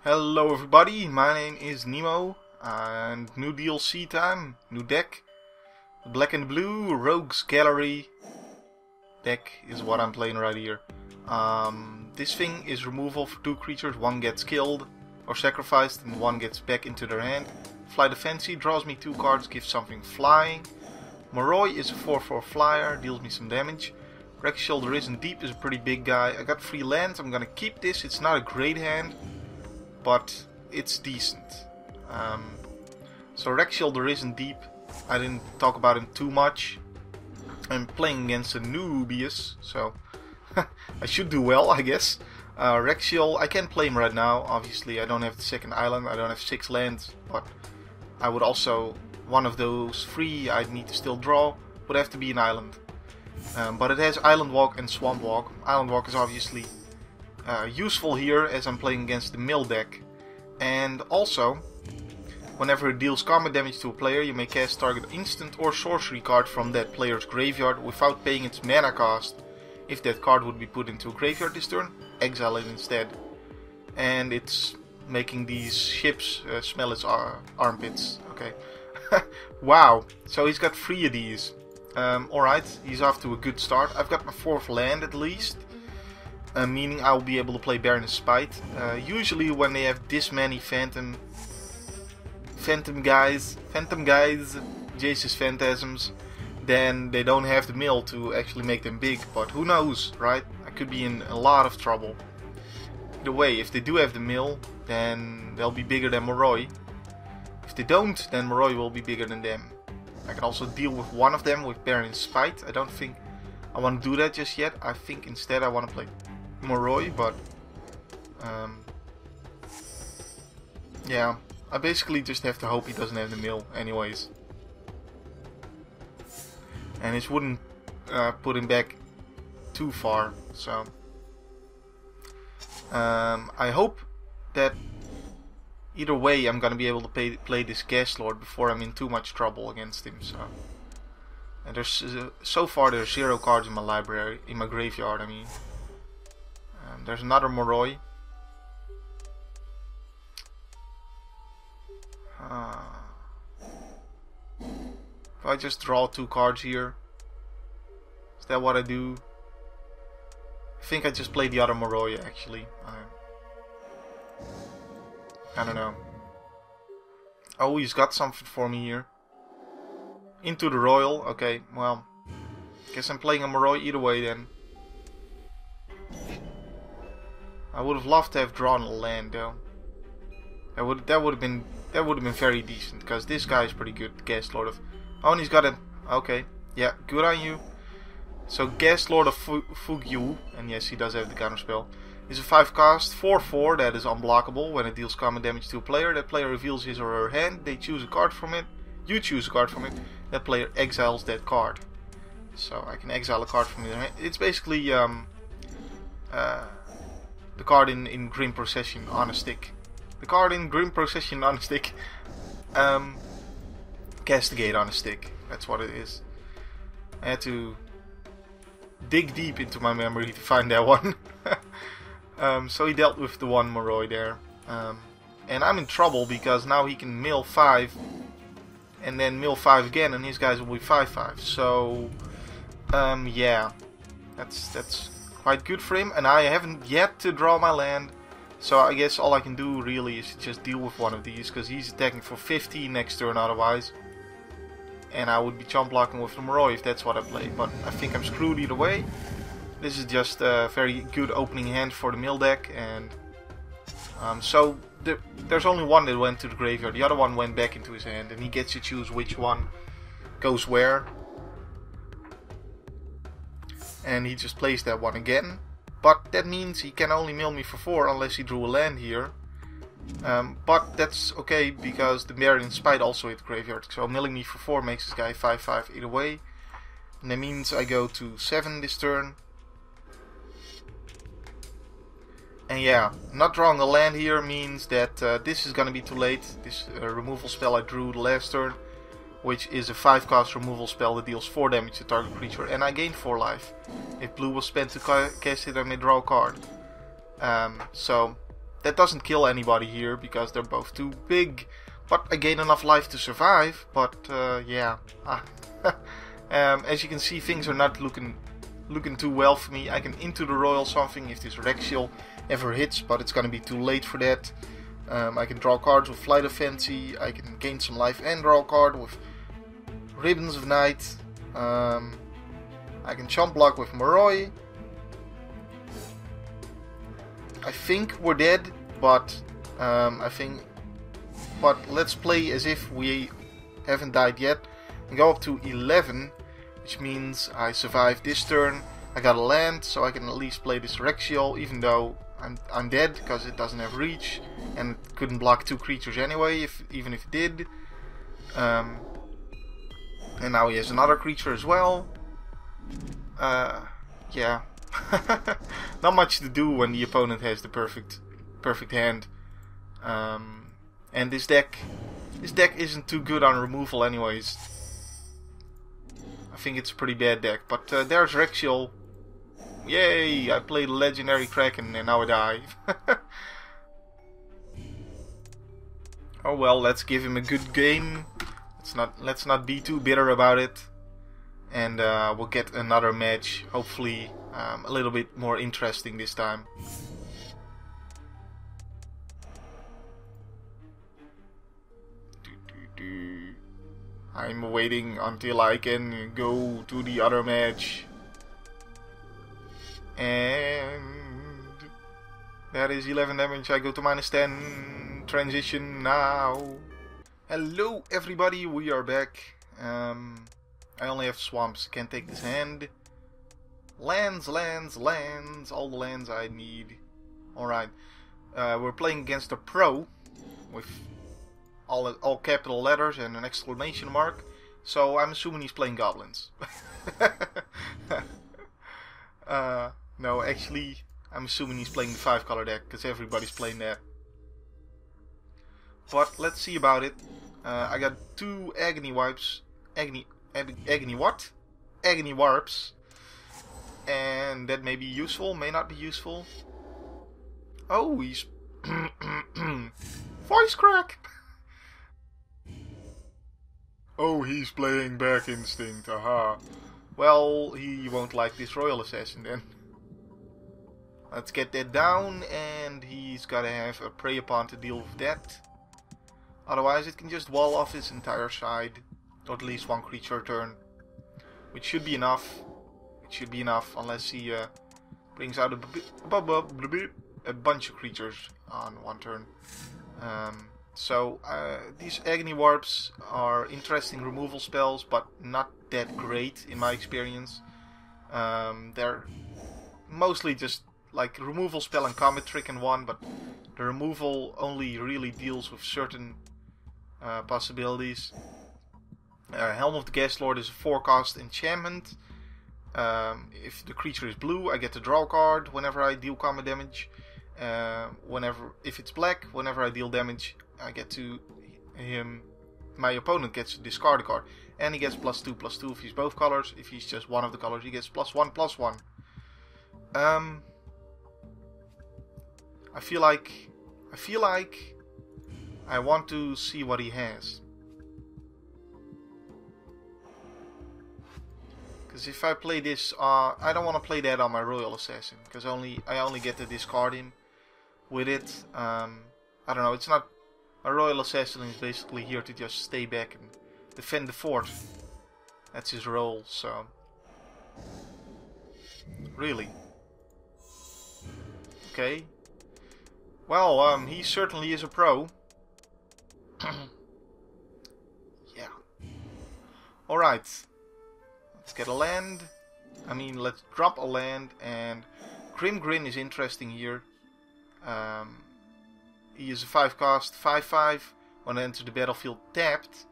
Hello everybody, my name is Nemo, and new DLC time, new deck. The black and blue Rogues Gallery deck is what I'm playing right here. This thing is removal for 2 creatures, one gets killed or sacrificed and one gets back into their hand. Fly the Fancy draws me 2 cards, gives something flying. Moroi is a 4/4 flyer, deals me some damage. Rakdos the Risen Deep is a pretty big guy. I got 3 lands, I'm gonna keep this, it's not a great hand, but it's decent. So Rakdos the Risen Deep, I didn't talk about him too much. I'm playing against a Noobius, so I should do well, I guess. Rakdos, I can't play him right now, obviously. I don't have the second island, I don't have 6 lands, but I would also, one of those 3 I'd need to still draw, would have to be an island. But it has Island Walk and Swamp Walk. Island Walk is obviously useful here as I'm playing against the mill deck. And also, whenever it deals combat damage to a player, you may cast target instant or sorcery card from that player's graveyard without paying its mana cost. If that card would be put into a graveyard this turn, exile it instead. And it's making these ships smell its armpits. Okay. Wow, so he's got 3 of these. Alright, he's off to a good start. I've got my 4th land at least. Meaning I'll be able to play Baron's Spite. Usually when they have this many phantom guys, Jace's Phantasms, then they don't have the mill to actually make them big. But who knows, right? I could be in a lot of trouble. Either way, if they do have the mill, then they'll be bigger than Moroi. If they don't, then Moroi will be bigger than them. I can also deal with one of them with Baron's Spite. I don't think I want to do that just yet. I think instead I want to play Moroi, but yeah, I basically just have to hope he doesn't have the mill anyways. And this wouldn't put him back too far, so I hope that either way I'm gonna be able to play this Gas Lord before I'm in too much trouble against him. So, and there's so far there's 0 cards in my library, in my graveyard. I mean, there's another Moroi. If I just draw 2 cards here, is that what I do? I think I just play the other Moroi actually. I don't know. Oh, he's got something for me here. Into the Royal. Okay, well, guess I'm playing a Moroi either way then. I would have loved to have drawn a land though. That would have been very decent, because this guy is pretty good. Gas Lord of. Oh, and he's got a. Okay, yeah, good on you. So Gas Lord of Fugyu, and yes, he does have the counterspell. Is a 5 cost, 4/4, that is unblockable. When it deals combat damage to a player, that player reveals his or her hand, they choose a card from it, you choose a card from it, that player exiles that card. So I can exile a card from their hand. It's basically the card in Grim Procession on a stick. The card in Grim Procession on a stick. Castigate on a stick, that's what it is. I had to dig deep into my memory to find that one. So he dealt with the 1 Moroi there. And I'm in trouble because now he can mill 5 and then mill 5 again, and his guys will be 5/5. So yeah, that's quite good for him, and I haven't yet to draw my land. So I guess all I can do really is just deal with one of these, because he's attacking for 15 next turn otherwise. And I would be chump blocking with the Moroi if that's what I play. But I think I'm screwed either way. This is just a very good opening hand for the mill deck, and so there's only one that went to the graveyard. The other one went back into his hand, and he gets to choose which one goes where. And he just plays that one again. But that means he can only mill me for 4 unless he drew a land here. But that's okay, because the Baron's Spite also hit the graveyard. So milling me for 4 makes this guy 5/5 either way. And that means I go to 7 this turn. And yeah, not drawing a land here means that this is gonna be too late. This removal spell I drew the last turn, which is a 5 cost removal spell that deals 4 damage to target creature, and I gain 4 life. If blue was spent to cast it, I may draw a card. So That doesn't kill anybody here because they're both too big. But I gain enough life to survive. But yeah. As you can see, things are not looking too well for me. I can into the royal something if this Rexial ever hits, but it's gonna be too late for that. I can draw cards with Flight of Fancy. I can gain some life and draw a card with Ribbons of Night. I can chump block with Moroi. I think we're dead, but but let's play as if we haven't died yet and go up to 11, which means I survived this turn. I got a land, so I can at least play this Rexial, even though I'm dead because it doesn't have reach and it couldn't block 2 creatures anyway, even if it did. And now he has another creature as well. Yeah. Not much to do when the opponent has the perfect hand. And this deck isn't too good on removal anyways. I think it's a pretty bad deck. But there's Rexial. Yay! I played Legendary Kraken and now I die. Oh well, let's give him a good game. Let's not be too bitter about it. And we'll get another match, hopefully a little bit more interesting this time. I'm waiting until I can go to the other match. And that is 11 damage. I go to -10. Transition now. Hello everybody, we are back. I only have swamps, can't take this hand. Lands, all the lands I need. Alright, we're playing against a pro with all capital letters and an exclamation mark. So I'm assuming he's playing goblins. No, actually, I'm assuming he's playing the 5-color deck because everybody's playing that. But let's see about it. I got 2 Agony Wipes. Agony what? Agony Warps. And that may be useful, may not be useful. Oh, he's... Voice crack! Oh, he's playing Back Instinct, aha. Well, he won't like this Royal Assassin then. Let's get that down, and he's gotta have a Prey Upon to deal with that. Otherwise it can just wall off his entire side. Or at least 1 creature a turn. Which should be enough. It should be enough, unless he brings out a bunch of creatures on 1 turn. So these Agony Warps are interesting removal spells, but not that great in my experience. They're mostly just like removal spell and Comet Trick in 1, but the removal only really deals with certain possibilities. Helm of the Gas Lord is a 4-cost enchantment. If the creature is blue, I get to draw a card whenever I deal combat damage. If it's black, whenever I deal damage, I get to my opponent gets to discard a card, and he gets +2/+2 if he's both colors. If he's just one of the colors, he gets +1/+1. I feel like I want to see what he has. Because if I play this, I don't want to play that on my Royal Assassin, because I only get to discard him with it. I don't know. It's not. My Royal Assassin is basically here to just stay back and defend the fort. That's his role. So really, okay. Well, he certainly is a pro. Yeah. All right. Let's get a land. Let's drop a land, and Grim Grin is interesting here. He is a 5-cost, 5/5, when I enter the battlefield tapped,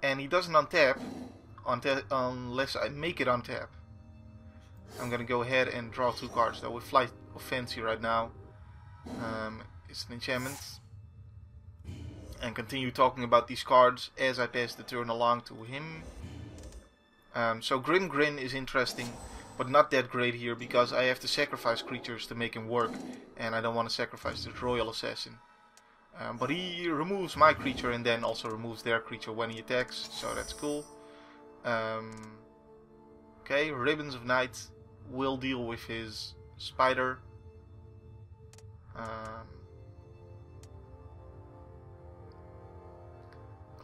and he doesn't untap unless I make it untap. I'm gonna go ahead and draw 2 cards though with Flight of Fancy right now. It's an enchantment. And continue talking about these cards as I pass the turn along to him. So Grim Grin is interesting. but not that great here because I have to sacrifice creatures to make him work, and I don't want to sacrifice this Royal Assassin. But he removes my creature and then also removes their creature when he attacks, so that's cool. Okay, Ribbons of Night will deal with his spider.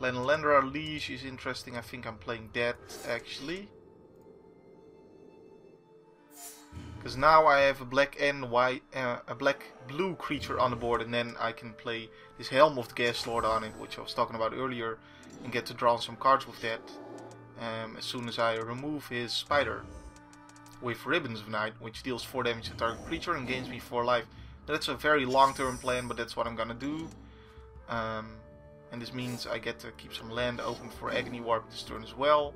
Glenelendra Leash is interesting. I think I'm playing that actually. Because now I have a black and white, a black-blue creature on the board, and then I can play this Helm of the Gas Lord on it, which I was talking about earlier, and get to draw some cards with that. As soon as I remove his spider with Ribbons of Night, which deals 4 damage to target creature and gains me 4 life. That's a very long-term plan, but that's what I'm gonna do. And this means I get to keep some land open for Agony Warp this turn as well.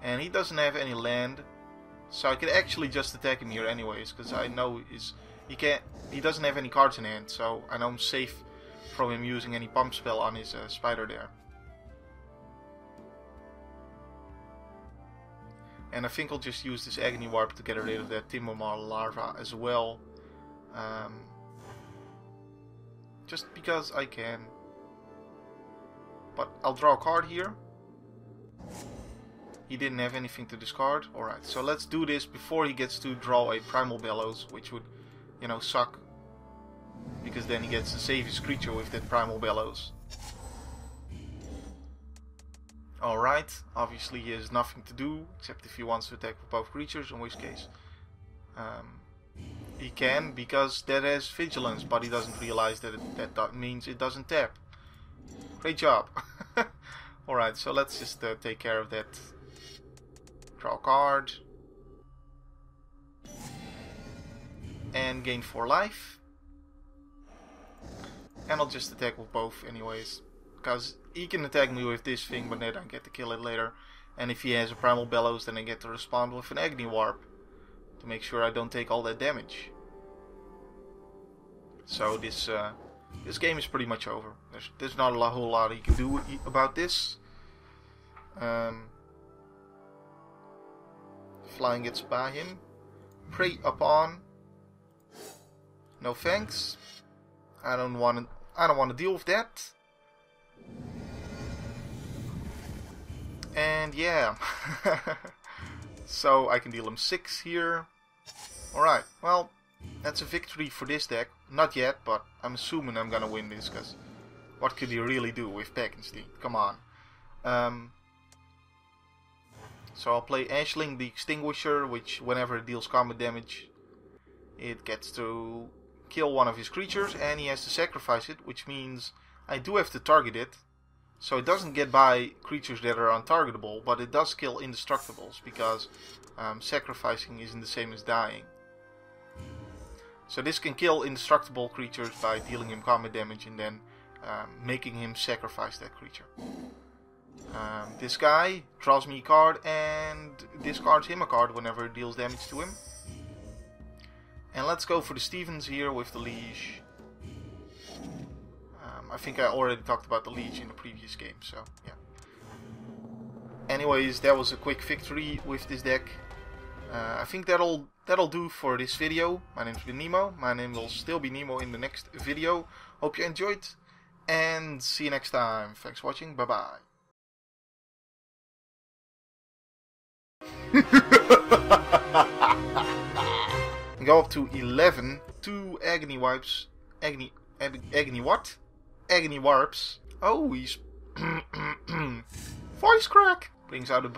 And he doesn't have any land, so I could actually just attack him here anyways, because I know he doesn't have any cards in hand, so I know I'm safe from him using any pump spell on his spider there. And I think I'll just use this Agony Warp to get rid of that Timbermaw larva as well. Just because I can. But I'll draw a card here. He didn't have anything to discard. Alright, so let's do this before he gets to draw a Primal Bellows, which would, you know, suck. Because then he gets to save his creature with that Primal Bellows. Alright, obviously he has nothing to do, except if he wants to attack with both creatures, in which case he can, because that has Vigilance, but he doesn't realize that that means it doesn't tap. Great job. Alright, so let's just take care of that. Draw a card. And gain 4 life. And I'll just attack with both anyways. Because he can attack me with this thing, but then I get to kill it later. And if he has a Primal Bellows, then I get to respond with an Agony Warp. To make sure I don't take all that damage. So this game is pretty much over. There's not a whole lot he can do about this. Flying gets by him. Prey upon. No thanks. I don't want to deal with that. And yeah. So I can deal him 6 here. Alright, well, that's a victory for this deck. Not yet, but I'm assuming I'm gonna win this, because what could he really do with Pakenstein? Come on. So I'll play Ashling the Extinguisher, which whenever it deals combat damage, it gets to kill one of his creatures, and he has to sacrifice it, which means I do have to target it. So it doesn't get by creatures that are untargetable, but it does kill indestructibles, because sacrificing isn't the same as dying. So this can kill indestructible creatures by dealing him combat damage and then making him sacrifice that creature. This guy draws me a card and discards him a card whenever it deals damage to him. And let's go for the Stevens here with the Leash. I think I already talked about the Leash in the previous game, so yeah. Anyways, that was a quick victory with this deck. I think that'll do for this video. My name's been Nemo. My name will still be Nemo in the next video. Hope you enjoyed, and see you next time. Thanks for watching. Bye bye. Go up to 11. 2 Agony Wipes. Agony what? Agony Warps. Oh, he's voice crack. Brings out a